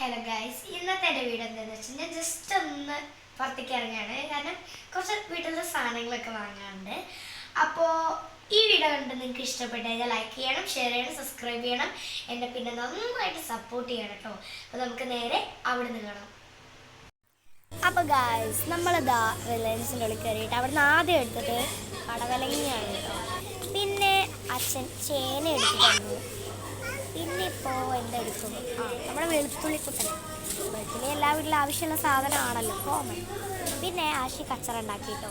Hello guys, ഇന്നത്തെ എൻ്റെ video എന്താണെന്ന് വെച്ചാൽ ഞാൻ ജസ്റ്റ് ഒന്ന് പുറത്തേക്ക് ഇറങ്ങുകയാണ്. കാരണം കുറച്ച് വീട്ടിലെ സാധനങ്ങളൊക്കെ വാങ്ങാനുണ്ട്. അപ്പോൾ ഈ വീഡിയോ കണ്ട് നിങ്ങൾക്ക് ഇഷ്ടപ്പെട്ട് കഴിഞ്ഞാൽ ലൈക്ക് ചെയ്യണം, ഷെയർ ചെയ്യണം, സബ്സ്ക്രൈബ് ചെയ്യണം, എന്നെ പിന്നെ നന്നായിട്ട് സപ്പോർട്ട് ചെയ്യണം കേട്ടോ. അപ്പോൾ നമുക്ക് നേരെ അവിടെ നിന്ന് കാണാം. അപ്പോൾ ഗൈസ്, നമ്മളിതാ റിലയൻസിൻ്റെ ഉള്ളിൽ കയറിയിട്ട് അവിടെ നിന്ന് ആദ്യം എടുത്തത് പടവലങ്ങയാണ് കേട്ടോ. പിന്നെ അച്ഛൻ ചേന എടുത്ത് തന്നു. പിന്നെ ഇപ്പോൾ എന്തെടുക്കും, നമ്മുടെ വെളുത്തുള്ളി കുട്ടൻ. വെളുത്തുള്ളി എല്ലാ വീട്ടിലും ആവശ്യമുള്ള സാധനമാണല്ലോ, കോമൺ. പിന്നെ ആശി കച്ചറ ഉണ്ടാക്കി കേട്ടോ.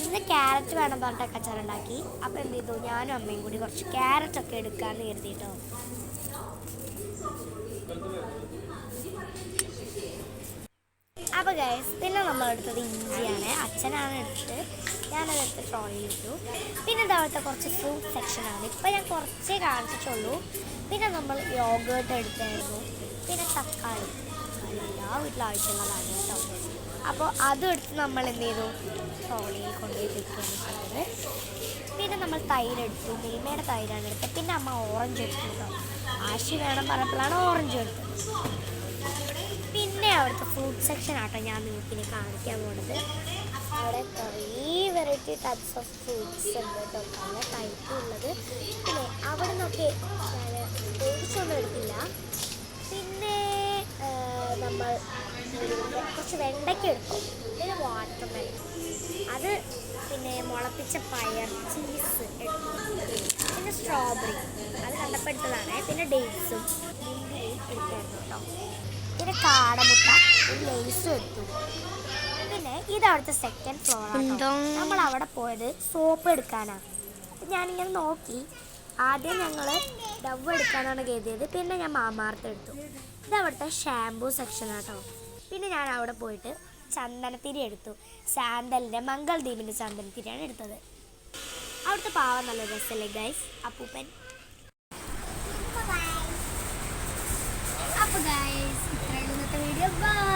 ഇന്ന് ക്യാരറ്റ് വേണം പറഞ്ഞിട്ട് കച്ചറ ഉണ്ടാക്കി. അപ്പോൾ എന്ത് ചെയ്തു, ഞാനും അമ്മയും കൂടി കുറച്ച് ക്യാരറ്റൊക്കെ എടുക്കാമെന്ന് കരുതി കേട്ടോ. അപ്പോൾ ഗൈസ്, പിന്നെ നമ്മളെടുത്തത് ഇഞ്ചിയാണ്. അച്ഛനാണ് എടുത്തിട്ട് ഞാനതെടുത്ത് ട്രോളിൽ ഇട്ടു. പിന്നെ ഇതവിടുത്തെ കുറച്ച് ഫ്രൂട്ട് സെക്ഷനാണ്. ഇപ്പോൾ ഞാൻ കുറച്ചേ കാണിച്ചിട്ടുള്ളൂ. പിന്നെ നമ്മൾ യോഗേർട്ട് എടുത്തായിരുന്നു. പിന്നെ തക്കാളി എല്ലാ വീട്ടിലും ആവശ്യമുള്ളതാണ് കേട്ടോ. അപ്പോൾ അതും എടുത്ത് നമ്മൾ എന്ത് ചെയ്തു, ട്രോളിയിൽ കൊണ്ടുപോയി വെക്കുകയാണ് ചെയ്തത്. പിന്നെ നമ്മൾ തൈരെടുത്തു, മിൽമയുടെ തൈരാണ് എടുത്തത്. പിന്നെ അമ്മ ഓറഞ്ച് എടുത്തു കേട്ടോ. ആശി വേണം പറഞ്ഞപ്പോഴാണ് ഓറഞ്ച് എടുത്തത്. പിന്നെ അവിടുത്തെ ഫ്രൂട്ട് സെക്ഷൻ ആട്ടോ ഞാൻ നിങ്ങൾക്കിനി കാണിക്കാൻ പോകുന്നത്. അവിടെ കുറേ വെറൈറ്റി ടൈപ്സ് ഓഫ് ഫ്രൂട്ട്സ് ഉണ്ട് കേട്ടോ, പല ടൈപ്പും ഉള്ളത്. പിന്നെ അവിടെ നിന്നൊക്കെ ഞാൻ പേടിച്ചൊന്നും എടുത്തില്ല. പിന്നെ നമ്മൾ കുറച്ച് വെണ്ടയ്ക്ക എടുത്തു. പിന്നെ വാട്ടർമെലൺ, അത് പിന്നെ മുളപ്പിച്ച പയർ, ചീസ് എടുത്തു. പിന്നെ സ്ട്രോബെറി, അത് കണ്ടപ്പോൾ എടുത്തതാണ്. പിന്നെ ഡേറ്റ്സും മുന്തിരിയും എടുത്തായിരുന്നു കേട്ടോ. പിന്നെ കാടമുട്ട, ഒരു ലേസും എടുത്തു. പിന്നെ ഇതവിടുത്തെ സെക്കൻഡ് ഫ്ലോറാണ്. നമ്മൾ അവിടെ പോയത് സോപ്പ് എടുക്കാനാണ്. ഞാനിങ്ങനെ നോക്കി, ആദ്യം ഞങ്ങൾ ഡവ് എടുക്കാനാണ് കരുതിയത്. പിന്നെ ഞാൻ മാമാർത്ത് എടുത്തു. ഇതവിടുത്തെ ഷാംപൂ സെക്ഷനാട്ടോ. പിന്നെ ഞാൻ അവിടെ പോയിട്ട് ചന്ദനത്തിരി എടുത്തു. സാന്തലിൻ്റെ മംഗൾദീപിൻ്റെ ചന്ദനത്തിരിയാണ് എടുത്തത്. അവിടുത്തെ പാവം നല്ല രസമല്ലേ ഗൈസ്, അപ്പൂപ്പൻ. അപ്പോൾ ഗൈസ്, ഇത്രയുള്ള ഇന്നത്തെ വീഡിയോ. ബൈ.